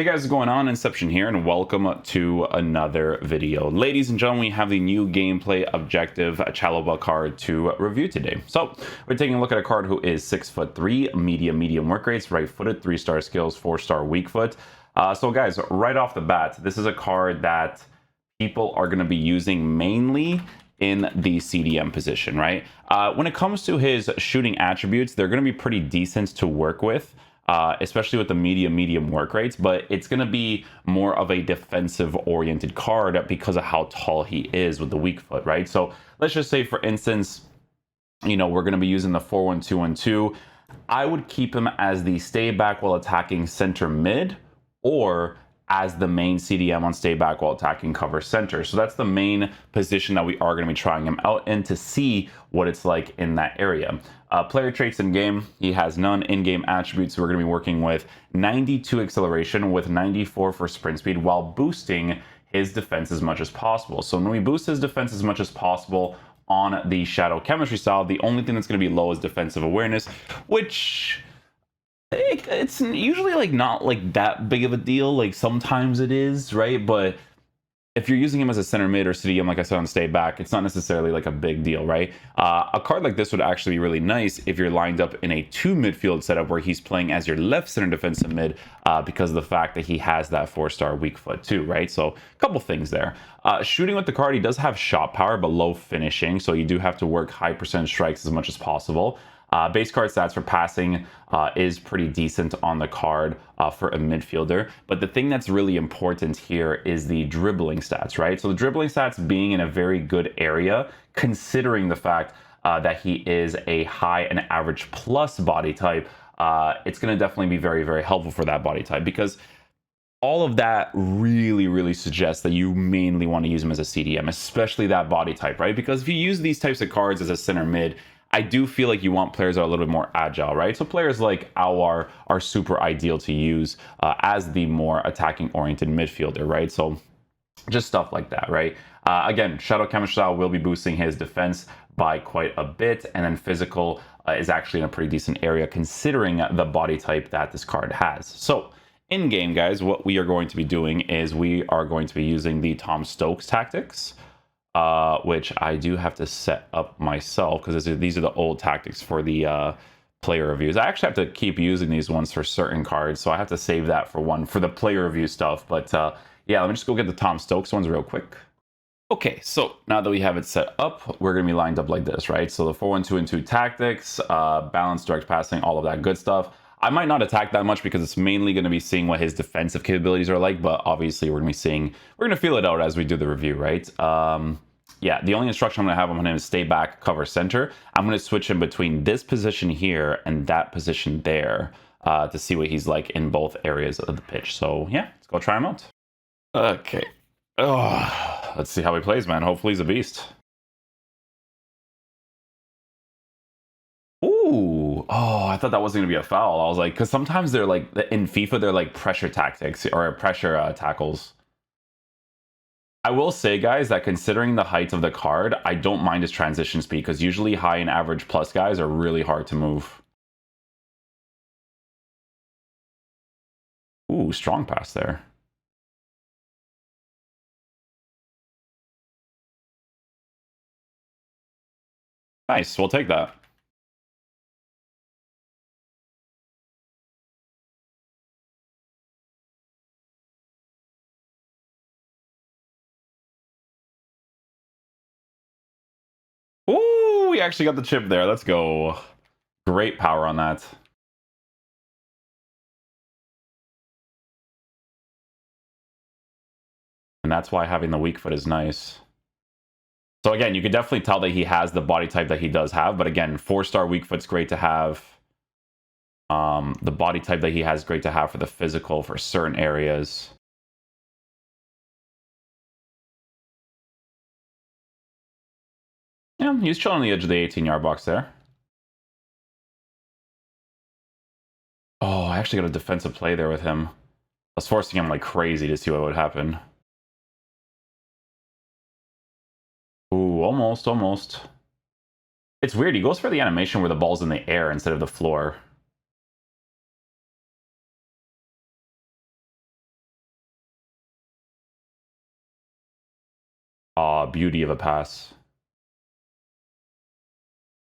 Hey guys, what's going on? Inception here, and welcome to another video. Ladies and gentlemen, we have the new gameplay objective Chalobah card to review today. So we're taking a look at a card who is 6'3", medium work rates, right-footed, 3-star skills, 4-star weak foot. So guys, right off the bat, this is a card that people are going to be using mainly in the CDM position, right? When it comes to his shooting attributes, they're going to be pretty decent to work with. Especially with the medium work rates, but it's going to be more of a defensive oriented card because of how tall he is with the weak foot, right? So let's just say, for instance, we're going to be using the 4-1-2-1-2. I would keep him as the stay back while attacking center mid, or as the main CDM on stay back while attacking cover center. So that's the main position that we are going to be trying him out in to see what it's like in that area. Player traits in game, he has none. In-game attributes, we're going to be working with 92 acceleration with 94 for sprint speed while boosting his defense as much as possible. So when we boost his defense as much as possible on the shadow chemistry style, the only thing that's going to be low is defensive awareness, which it's usually like not like that big of a deal. Like sometimes it is, right? But if you're using him as a center mid or CDM, like I said, on stay back, it's not necessarily like a big deal, right? A card like this would actually be really nice if you're lined up in a 2 midfield setup where he's playing as your left center defensive mid, because of the fact that he has that 4-star weak foot too, right? So a couple things there. Shooting with the card, he does have shot power but low finishing, so you do have to work high percentage strikes as much as possible. Base card stats for passing is pretty decent on the card for a midfielder. But the thing that's really important here is the dribbling stats, right? So the dribbling stats being in a very good area, considering the fact that he is a high and average plus body type, it's going to definitely be very helpful for that body type, because all of that really suggests that you mainly want to use him as a CDM, especially that body type, right? Because if you use these types of cards as a center mid, I do feel like you want players that are a little bit more agile, right? So players like Awar are super ideal to use as the more attacking-oriented midfielder, right? So just stuff like that, right? Again, Shadow Chemistry Style will be boosting his defense by quite a bit, and then physical is actually in a pretty decent area considering the body type that this card has. So in game, guys, what we are going to be doing is we are going to be using the Tom Stokes tactics, which I do have to set up myself because these are the old tactics for the player reviews. I actually have to keep using these ones for certain cards, so I have to save that for the player review stuff. But yeah, let me just go get the Tom Stokes ones real quick. Okay, so now that we have it set up, we're going to be lined up like this, right? So the 4-1-2-2 tactics, balanced direct passing, all of that good stuff. I might not attack that much because it's mainly going to be seeing what his defensive capabilities are like, but obviously we're going to feel it out as we do the review, right? Yeah, the only instruction I'm going to have on him is stay back, cover center. I'm going to switch him between this position here and that position there to see what he's like in both areas of the pitch. So yeah, let's go try him out. Okay. Oh, let's see how he plays, man. Hopefully he's a beast. Ooh, oh, I thought that wasn't gonna be a foul. I was like, because sometimes they're like, in FIFA, they're like pressure tactics or pressure tackles. I will say, guys, that considering the height of the card, I don't mind his transition speed, because usually high and average plus guys are really hard to move. Ooh, strong pass there. Nice, we'll take that. Ooh, we actually got the chip there. Let's go. Great power on that. And that's why having the weak foot is nice. So again, you can definitely tell that he has the body type that he does have. But again, 4-star weak foot's great to have. The body type that he has, great to have for the physical for certain areas. Yeah, he's chilling on the edge of the 18-yard box there. Oh, I actually got a defensive play there with him. I was forcing him like crazy to see what would happen. Ooh, almost. It's weird. He goes for the animation where the ball's in the air instead of the floor. Oh, beauty of a pass.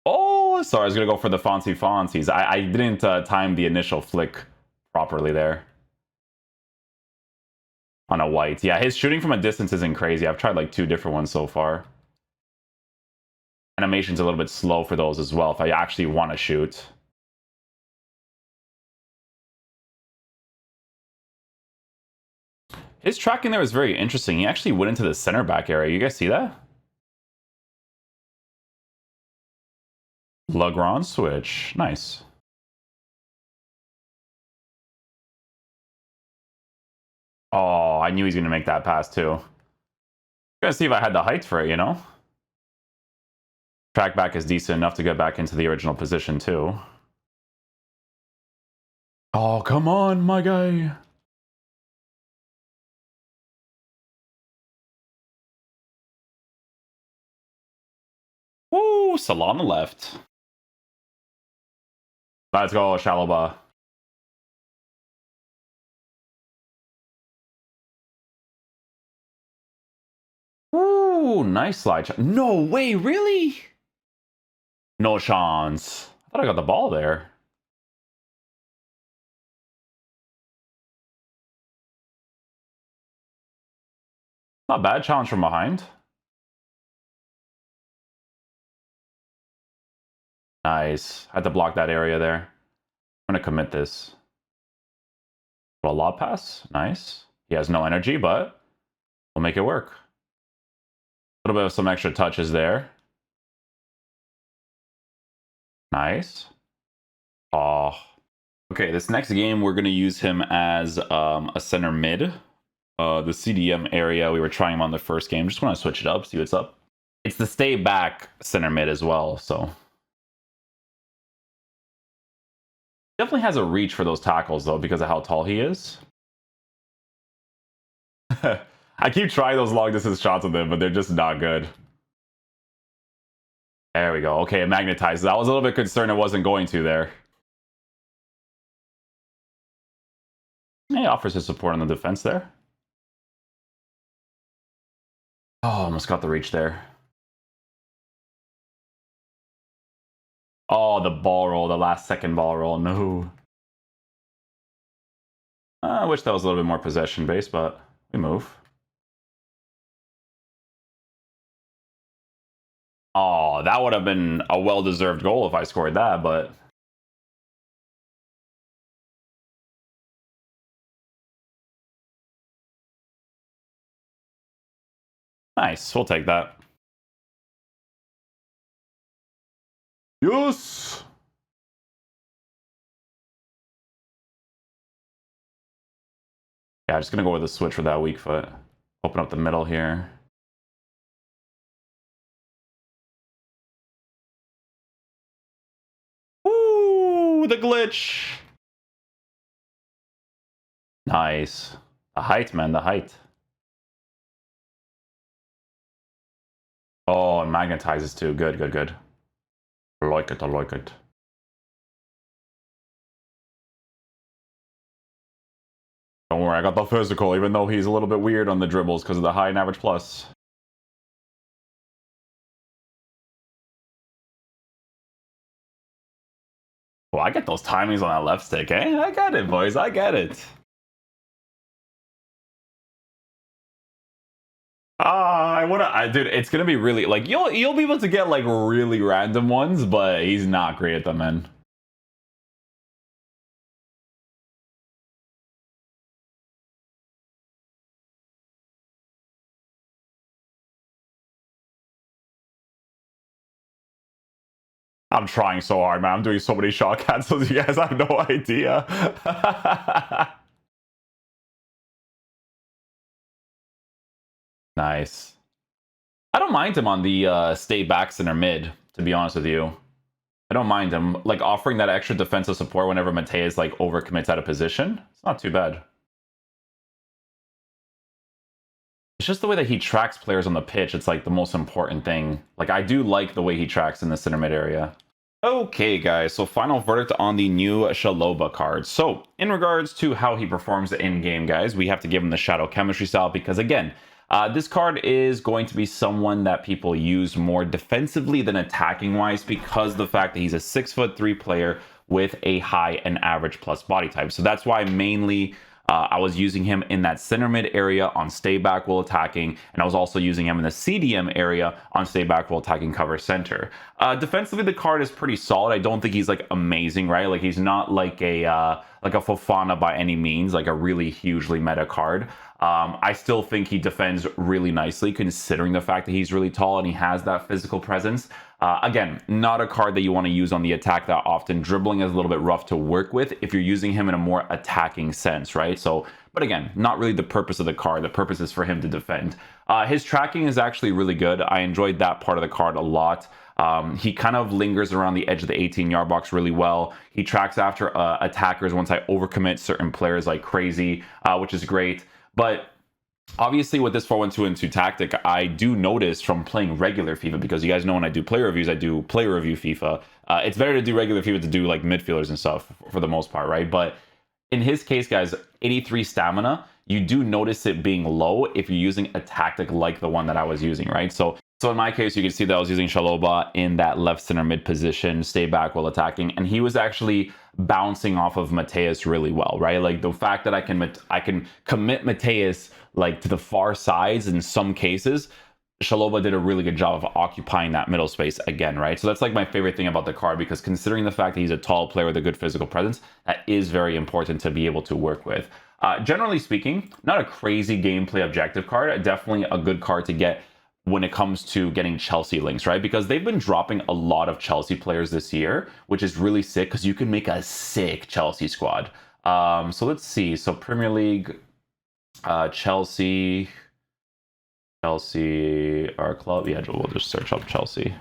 Oh, sorry, I was going to go for the fancies. I didn't time the initial flick properly there. On a white. Yeah, his shooting from a distance isn't crazy. I've tried like 2 different ones so far. Animation's a little bit slow for those as well if I actually want to shoot. His tracking there was very interesting. He actually went into the center back area. You guys see that? Legrand switch. Nice. Oh, I knew he was going to make that pass too. Gonna see if I had the height for it, you know? Track back is decent enough to get back into the original position too. Oh, come on, my guy. Woo, Salah on the left. Let's go, Chalobah. Ooh, nice slide. No way, really? No chance. I thought I got the ball there. Not bad. Challenge from behind. Nice. I had to block that area there. I'm going to commit this. A lob pass. Nice. He has no energy, but we'll make it work. A little bit of some extra touches there. Nice. Oh. Okay, this next game, we're going to use him as a center mid. The CDM area, we were trying him on the first game. Just want to switch it up, see what's up. It's the stay back center mid as well, so. Definitely has a reach for those tackles, though, because of how tall he is. I keep trying those long distance shots with him, but they're just not good. There we go. Okay, it magnetizes. I was a little bit concerned it wasn't going to there. He offers his support on the defense there. Oh, almost got the reach there. Oh, the ball roll, the last second ball roll. No. I wish that was a little bit more possession based, but we move. Oh, that would have been a well-deserved goal if I scored that, but... Nice, we'll take that. Yes! Yeah, just gonna go with a switch for that weak foot. Open up the middle here. Ooh, the glitch! Nice. The height, man, the height. Oh, it magnetizes too. Good, good, good. I like it, I like it. Don't worry, I got the physical, even though he's a little bit weird on the dribbles because of the high and average plus. Well, I get those timings on that left stick, eh? I get it, boys. I get it. Dude, it's gonna be really like you'll be able to get like really random ones, but he's not great at them, man. I'm trying so hard, man. I'm doing so many shot cancels. You guys have no idea. Nice. I don't mind him on the stay back center mid, to be honest with you. I don't mind him like offering that extra defensive support whenever Mateus like overcommits out of position. It's not too bad. It's just the way that he tracks players on the pitch. It's like the most important thing. Like I do like the way he tracks in the center mid area. Okay, guys, so final verdict on the new Chalobah card. So, in regards to how he performs in-game, guys, we have to give him the Shadow Chemistry style because, again, This card is going to be someone that people use more defensively than attacking wise because of the fact that he's a 6'3" player with a high and average plus body type. So that's why mainly I was using him in that center mid area on stay back while attacking, and I was also using him in the CDM area on stay back while attacking cover center. Defensively, the card is pretty solid. I don't think he's like amazing, right? Like he's not like a Fofana by any means, like a really hugely meta card. I still think he defends really nicely considering the fact that he's really tall and he has that physical presence. Again, not a card that you want to use on the attack that often. Dribbling is a little bit rough to work with if you're using him in a more attacking sense, right? So, but again, not really the purpose of the card. The purpose is for him to defend. His tracking is actually really good. I enjoyed that part of the card a lot. He kind of lingers around the edge of the 18-yard box really well. He tracks after attackers once I overcommit certain players like crazy, which is great. But obviously with this 4-1-2-2 tactic, I do notice from playing regular FIFA, because you guys know when I do player reviews, I do player review FIFA. It's better to do regular FIFA to do like midfielders and stuff for the most part, right? But in his case, guys, 83 stamina, you do notice it being low if you're using a tactic like the one that I was using, right? So in my case, you can see that I was using Chalobah in that left center mid position, stay back while attacking, and he was actually bouncing off of Mateus really well, right? Like the fact that I can commit Mateus like to the far sides in some cases, Chalobah did a really good job of occupying that middle space again, right? So that's like my favorite thing about the card, because considering the fact that he's a tall player with a good physical presence, that is very important to be able to work with. Generally speaking, not a crazy gameplay objective card, definitely a good card to get when it comes to getting Chelsea links, right? Because they've been dropping a lot of Chelsea players this year, which is really sick because you can make a sick Chelsea squad. So let's see. So Premier League, Chelsea, our club. Yeah, we'll just search up Chelsea.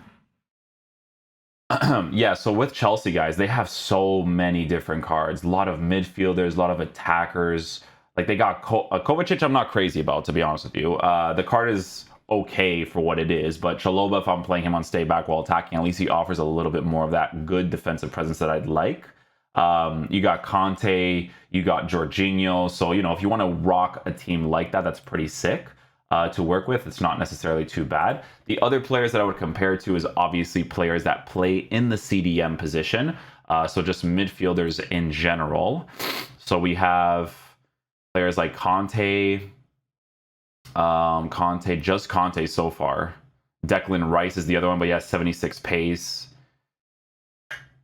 Yeah, so with Chelsea, guys, they have so many different cards. A lot of midfielders, a lot of attackers. Like they got Kovacic, I'm not crazy about, to be honest with you. The card is okay for what it is, but Chalobah, if I'm playing him on stay back while attacking, at least he offers a little bit more of that good defensive presence that I'd like. You got Conte, you got Jorginho, so you know, if you want to rock a team like that, that's pretty sick to work with. It's not necessarily too bad. The other players that I would compare to is obviously players that play in the CDM position, so just midfielders in general. So we have players like Conte, just Conte so far. Declan Rice is the other one, but he has 76 pace.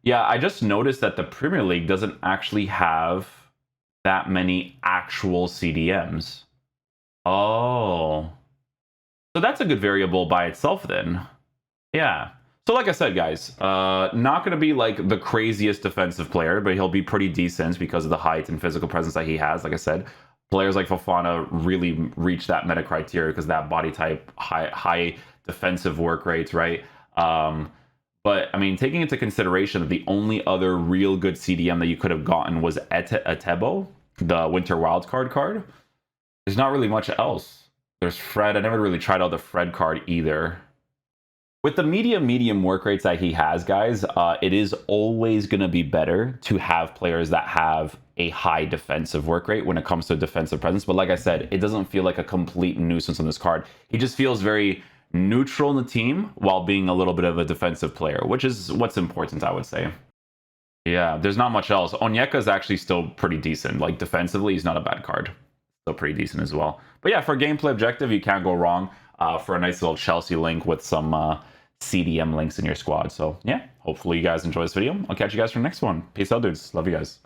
Yeah, I just noticed that the Premier League doesn't actually have that many actual CDMs. Oh. So that's a good variable by itself then. Yeah. So like I said, guys, not going to be like the craziest defensive player, but he'll be pretty decent because of the height and physical presence that he has. Like I said, players like Fofana really reach that meta criteria because that body type, high defensive work rates, right? But I mean, taking into consideration that the only other real good CDM that you could have gotten was Etebo, the Winter Wildcard card. There's not really much else. There's Fred. I never really tried out the Fred card either. With the medium work rates that he has, guys, it is always going to be better to have players that have a high defensive work rate when it comes to defensive presence. But like I said, it doesn't feel like a complete nuisance on this card. He just feels very neutral in the team while being a little bit of a defensive player, which is what's important, I would say. Yeah, there's not much else. Onyeka is actually still pretty decent. Like defensively, he's not a bad card. Still pretty decent as well. But yeah, for gameplay objective, you can't go wrong for a nice little Chelsea link with some CDM links in your squad. So yeah, hopefully you guys enjoy this video. I'll catch you guys for the next one. Peace out, dudes. Love you guys.